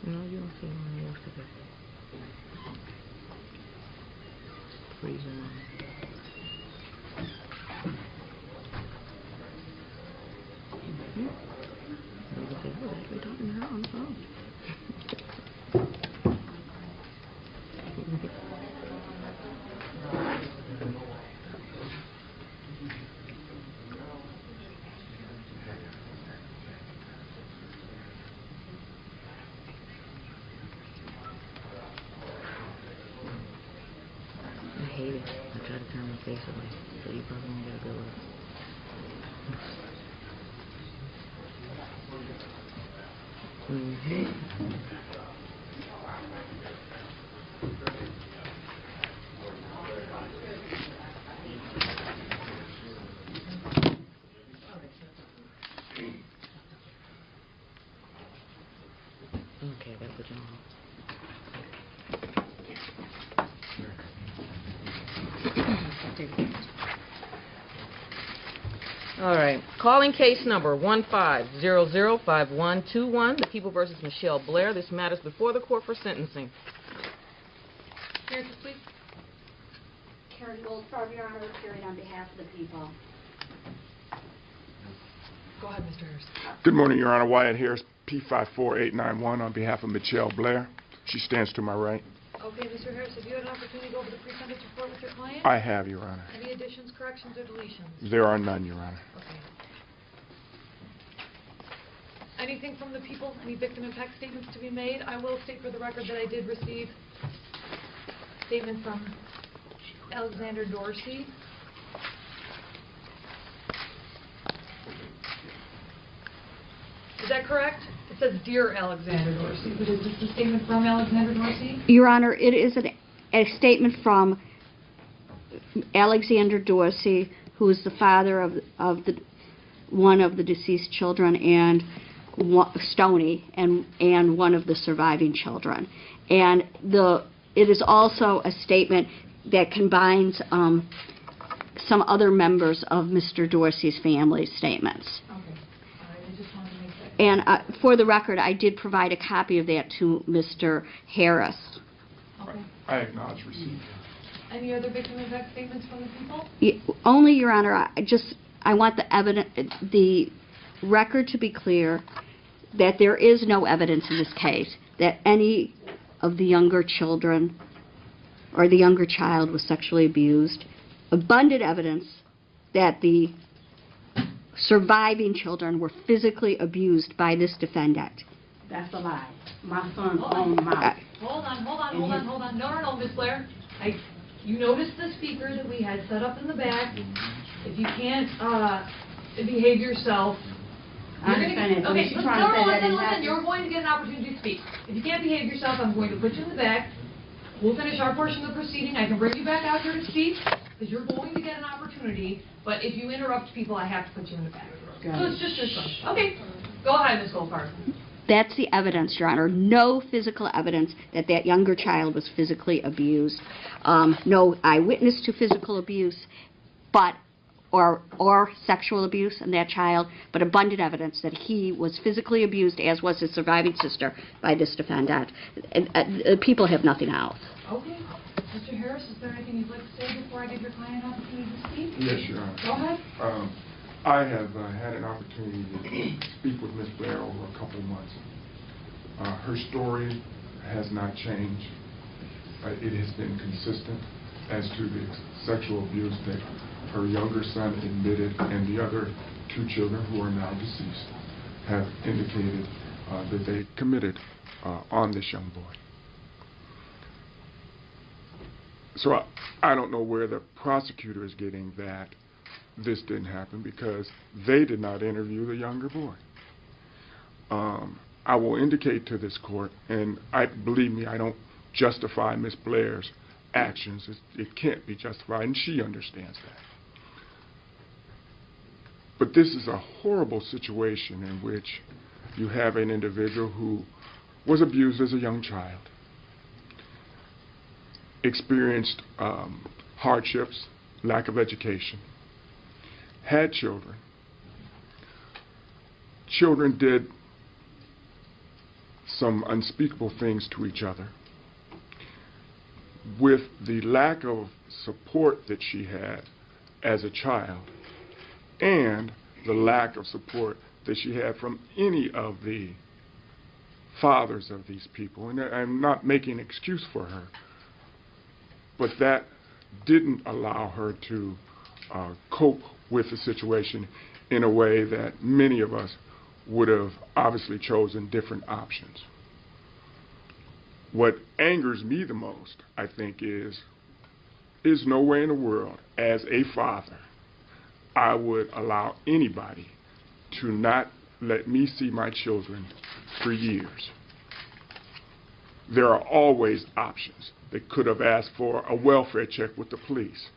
No, you don't see one most of it. Freezing. We're actually talking to her on the phone. I hate it. I try to turn my face away, so you probably won't get a good look. Okay, I gotta put you on. All right. Calling case number 15005121, the People versus Mitchelle Blair. This matters before the court for sentencing. Here's the please. Karen Goldfarb, Your Honor, appearing on behalf of the people. Go ahead, Mr. Harris. Good morning, Your Honor. Wyatt Harris, P54891, on behalf of Mitchelle Blair. She stands to my right. Okay, Mr. Harris, have you had an opportunity to go over the pre-sentence report with your client? I have, Your Honor. Any additions, corrections, or deletions? There are none, Your Honor. Okay. Anything from the people? Any victim impact statements to be made? I will state for the record that I did receive a statement from Alexander Dorsey. Is that correct? It says, Dear Alexander Dorsey, but is this a statement from Alexander Dorsey? Your Honor, it is a statement from Alexander Dorsey, who is the father of one of the deceased children, and Stoney, and one of the surviving children. And it is also a statement that combines some other members of Mr. Dorsey's family statements. Okay. All right. I just wanted to make that. And for the record, I did provide a copy of that to Mr. Harris. Okay. I acknowledge receipt. Any other victim impact statements from the people? Only, Your Honor, I want the record to be clear that there is no evidence in this case that any of the younger children or the younger child was sexually abused. Abundant evidence that the surviving children were physically abused by this defendant. That's a lie. My son's own mouth. Hold on. No, Ms. Blair. You noticed the speaker that we had set up in the back. If you can't behave yourself, I understand it. Okay, She's listen, trying you're going to get an opportunity to speak. If you can't behave yourself, I'm going to put you in the back. We'll finish our portion of the proceeding. I can bring you back out here to speak, because you're going to get an opportunity. But if you interrupt people, I have to put you in the back. So it's just this one. Okay. Go ahead, Ms. Goldfarb. That's the evidence, Your Honor. No physical evidence that that younger child was physically abused. No eyewitness to physical abuse, or sexual abuse in that child, but abundant evidence that he was physically abused, as was his surviving sister, by this defendant. People have nothing else. Okay. Mr. Harris, is there anything you'd like to say before I give your client an opportunity to speak? Yes, Your Honor. Go ahead. I have had an opportunity to speak with Ms. Blair over a couple months. Her story has not changed. It has been consistent as to the sexual abuse that her younger son admitted, and the other two children who are now deceased have indicated that they committed on this young boy. So I don't know where the prosecutor is getting that this didn't happen, because they did not interview the younger boy. I will indicate to this court, and believe me, I don't justify Ms. Blair's actions. It can't be justified, and she understands that. But this is a horrible situation in which you have an individual who was abused as a young child, experienced hardships, lack of education, had children. Children did some unspeakable things to each other. With the lack of support that she had as a child and the lack of support that she had from any of the fathers of these people, and I'm not making an excuse for her, but that didn't allow her to cope with the situation in a way that many of us would have obviously chosen different options. What angers me the most, I think, is no way in the world, as a father, I would allow anybody to not let me see my children for years. There are always options. They could have asked for a welfare check with the police,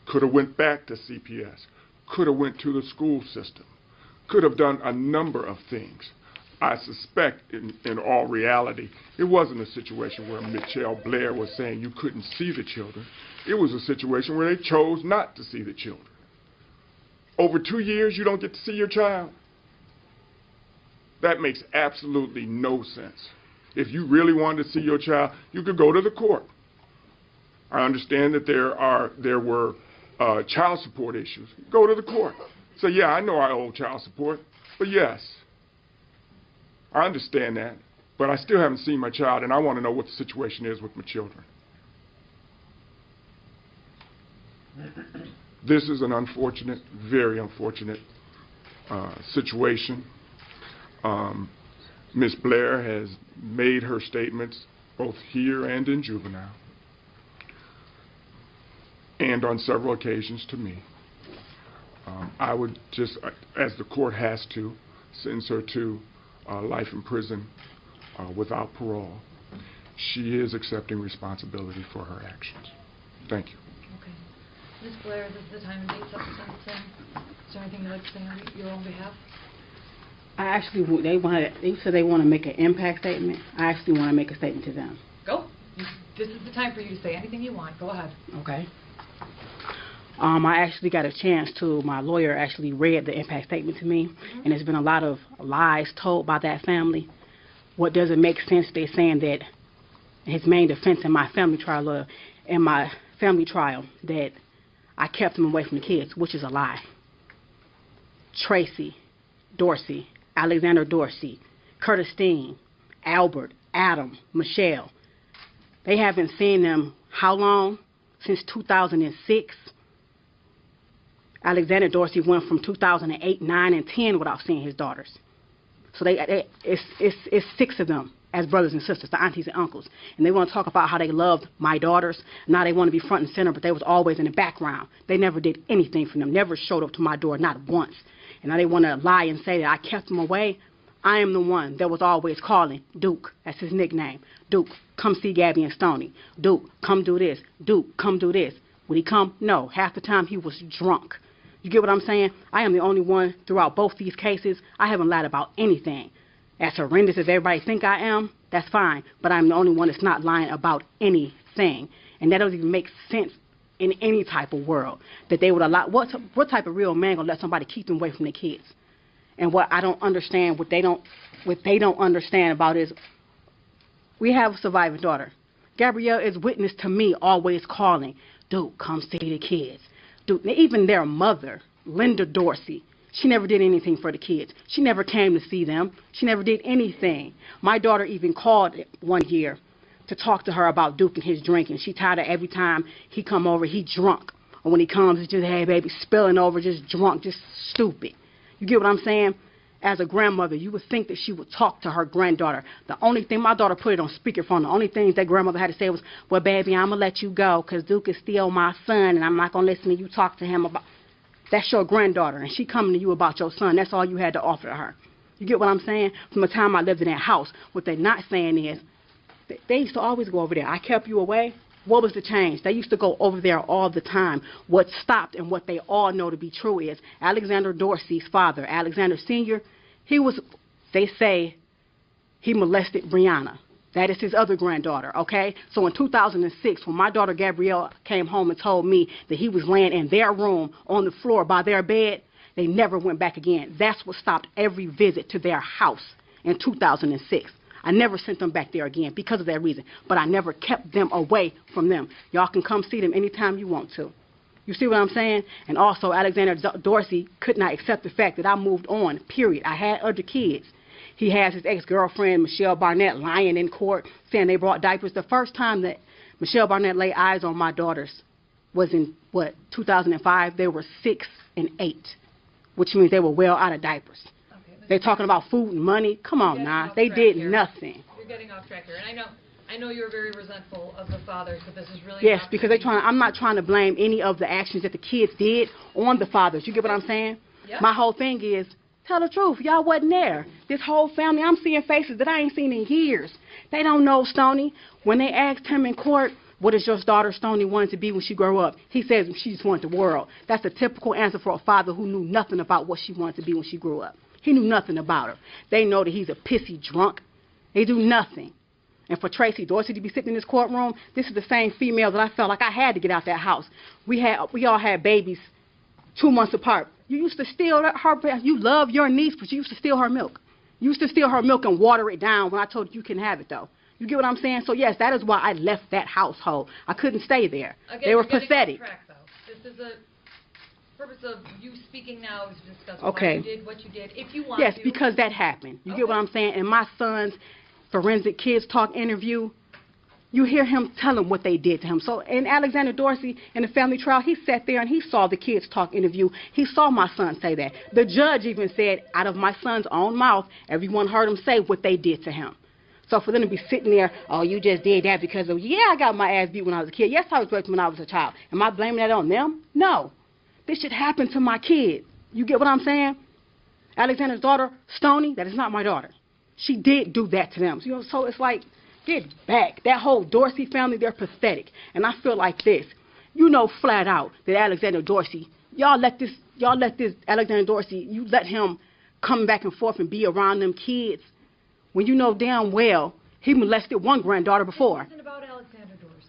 could have went back to CPS, could have went to the school system, could have done a number of things. I suspect in all reality, it wasn't a situation where Mitchelle Blair was saying you couldn't see the children. It was a situation where they chose not to see the children. Over 2 years, you don't get to see your child? That makes absolutely no sense. If you really wanted to see your child, you could go to the court. I understand that there were child support issues. Go to the court. Say, yeah, I know I owe child support, but yes, I understand that, but I still haven't seen my child, and I want to know what the situation is with my children. This is an unfortunate, very unfortunate situation. Ms. Blair has made her statements both here and in juvenile, and on several occasions to me. I would just, as the court has to, sentence her to life in prison without parole. She is accepting responsibility for her actions. Thank you. Okay. Ms. Blair, this is the time and date substance. Is there anything you'd like to say on your own behalf? I actually, they said they want to make an impact statement. I actually want to make a statement to them. Go. This is the time for you to say anything you want. Go ahead. Okay. I actually got a chance to, my lawyer actually read the impact statement to me, and there's been a lot of lies told by that family. What doesn't make sense, they're saying that his main defense in my family trial, that I kept him away from the kids, which is a lie. Tracy, Dorsey, Alexander Dorsey, Curtis Steen, Albert, Adam, Michelle. They haven't seen them how long? Since 2006. Alexander Dorsey went from 2008, 9, and 10 without seeing his daughters. So it's 6 of them as brothers and sisters, the aunties and uncles. And they want to talk about how they loved my daughters. Now they want to be front and center, but they was always in the background. They never did anything for them, never showed up to my door, not once. And now they want to lie and say that I kept them away. I am the one that was always calling Duke. That's his nickname. Duke, come see Gabby and Stoney. Duke, come do this. Duke, come do this. Would he come? No. Half the time he was drunk. You get what I'm saying? I am the only one throughout both these cases. I haven't lied about anything. As horrendous as everybody think I am, that's fine. But I'm the only one that's not lying about anything. And that doesn't even make sense in any type of world. That they would allow, what type of real man gonna let somebody keep them away from their kids? And what I don't understand, what they don't understand about is, we have a surviving daughter. Gabrielle is witness to me always calling, Duke, come see the kids. Duke, even their mother, Linda Dorsey, she never did anything for the kids. She never came to see them. She never did anything. My daughter even called one year to talk to her about Duke and his drinking. She tired of every time he come over, he drunk. Or when he comes, it's just, hey, baby, spilling over, just drunk, just stupid. You get what I'm saying? As a grandmother, you would think that she would talk to her granddaughter. The only thing, my daughter put it on speakerphone, the only things that grandmother had to say was, well, baby, I'm going to let you go because Duke is still my son, and I'm not going to listen to you talk to him about. That's your granddaughter, and she coming to you about your son. That's all you had to offer to her. You get what I'm saying? From the time I lived in that house, what they're not saying is, they used to always go over there. I kept you away. What was the change? They used to go over there all the time. What stopped and what they all know to be true is Alexander Dorsey's father, Alexander Sr., they say he molested Brianna. That is his other granddaughter, okay? So in 2006, when my daughter Gabrielle came home and told me that he was laying in their room on the floor by their bed, they never went back again. That's what stopped every visit to their house in 2006. I never sent them back there again because of that reason. But I never kept them away from them. Y'all can come see them anytime you want to. You see what I'm saying? And also, Alexander Dorsey could not accept the fact that I moved on, period. I had other kids. He has his ex-girlfriend, Michelle Barnett, lying in court, saying they brought diapers. The first time that Michelle Barnett laid eyes on my daughters was in, 2005? They were 6 and 8, which means they were well out of diapers. Okay, They're talking about food and money. Come on now. They did nothing. You're getting off track here. And I know you're very resentful of the fathers, but this is really... Yes, because I'm not trying to blame any of the actions that the kids did on the fathers. You get what I'm saying? Yep. My whole thing is, tell the truth. Y'all wasn't there. This whole family, I'm seeing faces that I ain't seen in years. They don't know Stoney. When they asked him in court, what is your daughter Stoney wanted to be when she grew up? He says she just wanted the world. That's a typical answer for a father who knew nothing about what she wanted to be when she grew up. He knew nothing about her. They know that he's a pissy drunk. They do nothing. And for Tracy Dorsey to be sitting in this courtroom, this is the same female that I felt like I had to get out that house. We all had babies 2 months apart. You used to steal her, you love your niece, but you used to steal her milk. You used to steal her milk and water it down when I told you couldn't have it, though. You get what I'm saying? So, yes, that is why I left that household. I couldn't stay there. Again, they were you're getting pathetic. off track, though. This is a purpose of you speaking now is to discuss Okay. why you did what you did, if you want Yes, to. because that happened. You get what I'm saying? And my son's forensic kids talk interview, you hear him tell him what they did to him. So in Alexander Dorsey, in the family trial, he sat there and he saw the kids talk interview. He saw my son say that. The judge even said, out of my son's own mouth, everyone heard him say what they did to him. So for them to be sitting there, oh, you just did that because of, yeah, I got my ass beat when I was a kid. Yes, I was raped when I was a child. Am I blaming that on them? No. This should happen to my kid. You get what I'm saying? Alexander's daughter, Stoney, that is not my daughter. She did do that to them. So it's like, get back. That whole Dorsey family, they're pathetic. And I feel like this. You know flat out that Alexander Dorsey, y'all let this Alexander Dorsey, you let him come back and forth and be around them kids when you know damn well he molested one granddaughter before. It wasn't about Alexander Dorsey.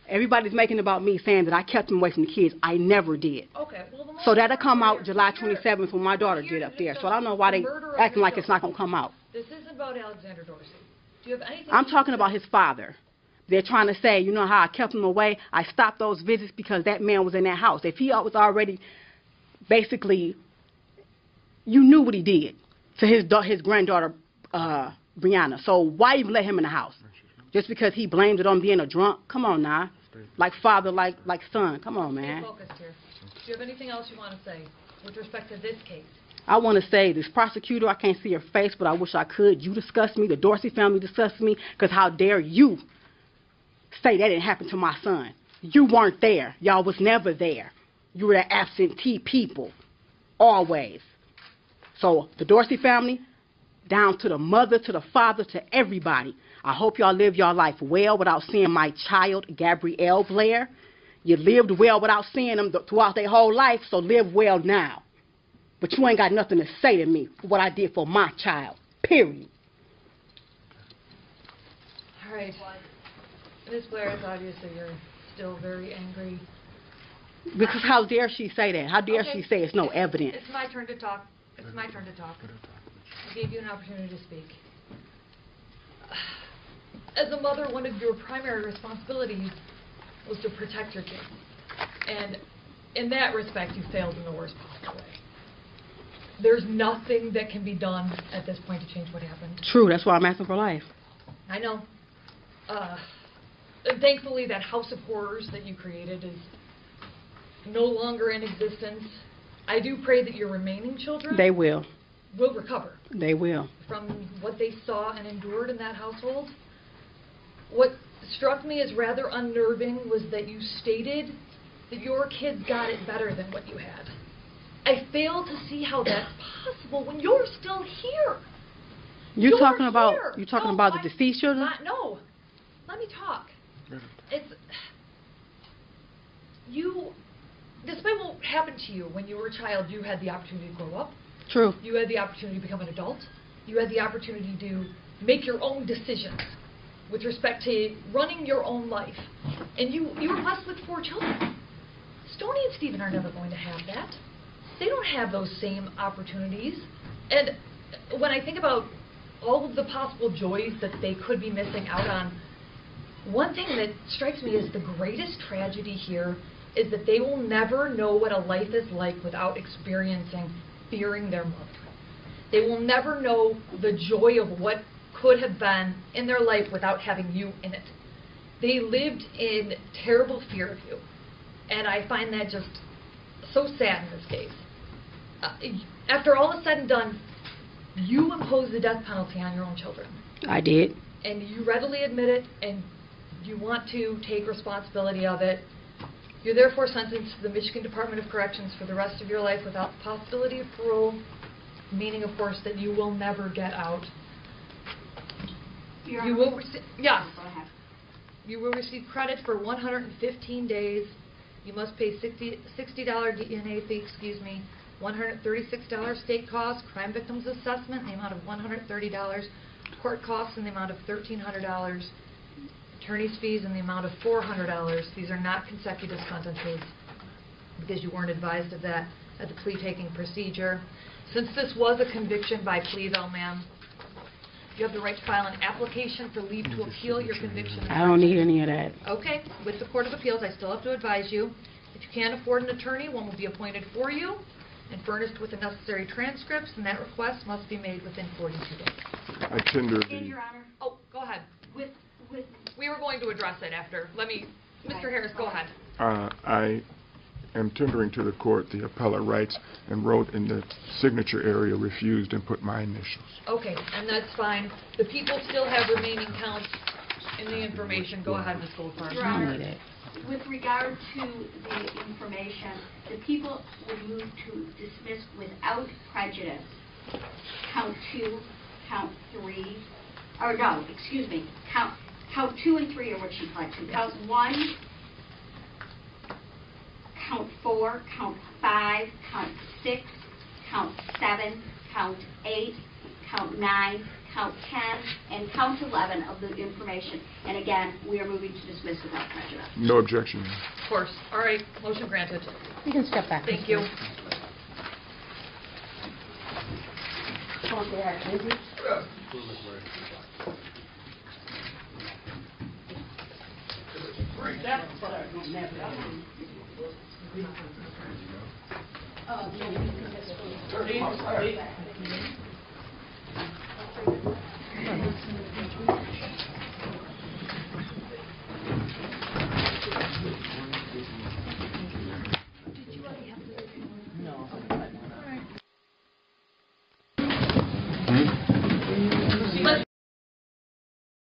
Everybody's making it about me, saying that I kept him away from the kids. I never did. Okay. Well, So that'll come out July 27th when my daughter did up there. So I don't know why they acting like it's not going to come out. This isn't about Alexander Dorsey. Do you have anything? I'm talking about his father. They're trying to say, you know how I kept him away? I stopped those visits because that man was in that house. If he was already, basically, you knew what he did to his granddaughter, Brianna. So why even let him in the house? Just because he blamed it on being a drunk? Come on now. Like father, like son. Come on, man. Stay focused here. Do you have anything else you want to say with respect to this case? I want to say, this prosecutor, I can't see her face, but I wish I could. You discussed me. The Dorsey family discussed me. Because how dare you say that didn't happen to my son? You weren't there. Y'all was never there. You were the absentee people. Always. So the Dorsey family, down to the mother, to the father, to everybody. I hope y'all live your life well without seeing my child, Gabrielle Blair. You lived well without seeing them throughout their whole life, so live well now. But you ain't got nothing to say to me for what I did for my child, period. All right. Ms. Blair, it's obviously you're still very angry. Because how dare she say that? How dare she say it's no evidence? It's my turn to talk. It's my turn to talk. I gave you an opportunity to speak. As a mother, one of your primary responsibilities was to protect your kids. And in that respect, you failed in the worst possible way. There's nothing that can be done at this point to change what happened. True, that's why I'm asking for life. I know. Thankfully, that house of horrors that you created is no longer in existence. I do pray that your remaining children They will. recover They will. from what they saw and endured in that household. What struck me as rather unnerving was that you stated that your kids got it better than what you had. I fail to see how that's possible when you're still here. You're talking here. about No, the deceased children? No. Let me talk. It's you. Despite what happened to you when you were a child, you had the opportunity to grow up. True. You had the opportunity to become an adult. You had the opportunity to make your own decisions with respect to running your own life. And you were blessed with 4 children. Stoney and Stephen are never going to have that. They don't have those same opportunities. And when I think about all of the possible joys that they could be missing out on. One thing that strikes me as the greatest tragedy here is that they will never know what a life is like without experiencing fearing their mother. They will never know the joy of what could have been in their life without having you in it. They lived in terrible fear of you. And I find that just so sad in this case. After all is said and done, you imposed the death penalty on your own children. I did. And you readily admit it, and you want to take responsibility of it. You're therefore sentenced to the Michigan Department of Corrections for the rest of your life without the possibility of parole, meaning, of course, that you will never get out. You will receive, yes. You will receive credit for 115 days. You must pay $60 DNA fee, $136 state costs, crime victims assessment in the amount of $130, court costs in the amount of $1,300, attorney's fees in the amount of $400. These are not consecutive sentences because you weren't advised of that at the plea-taking procedure. Since this was a conviction by plea, though, ma'am, you have the right to file an application for leave to appeal your conviction. I don't need any of that. Okay. With the Court of Appeals, I still have to advise you. If you can't afford an attorney, one will be appointed for you and furnished with the necessary transcripts, and that request must be made within 42 days. I tender And, Your Honor, Oh, go ahead. with We were going to address it after. Mr. Harris, go ahead. I am tendering to the court the appellate rights and wrote in the signature area refused and put my initials. Okay, and that's fine. The people still have remaining counts in the information. Go ahead, Ms. Goldfarb. Your I don't Honor, need it. with regard to the information, the people would move to dismiss without prejudice count 2, count 3, or no, excuse me, count 2 and 3 are what she pled to. Count 1, count 4, count 5, count 6, count 7, count 8, count 9, count 10, and count 11 of the information. And again, we are moving to dismiss without prejudice. No objection. Of course. All right, motion granted. You can step back. Thank you.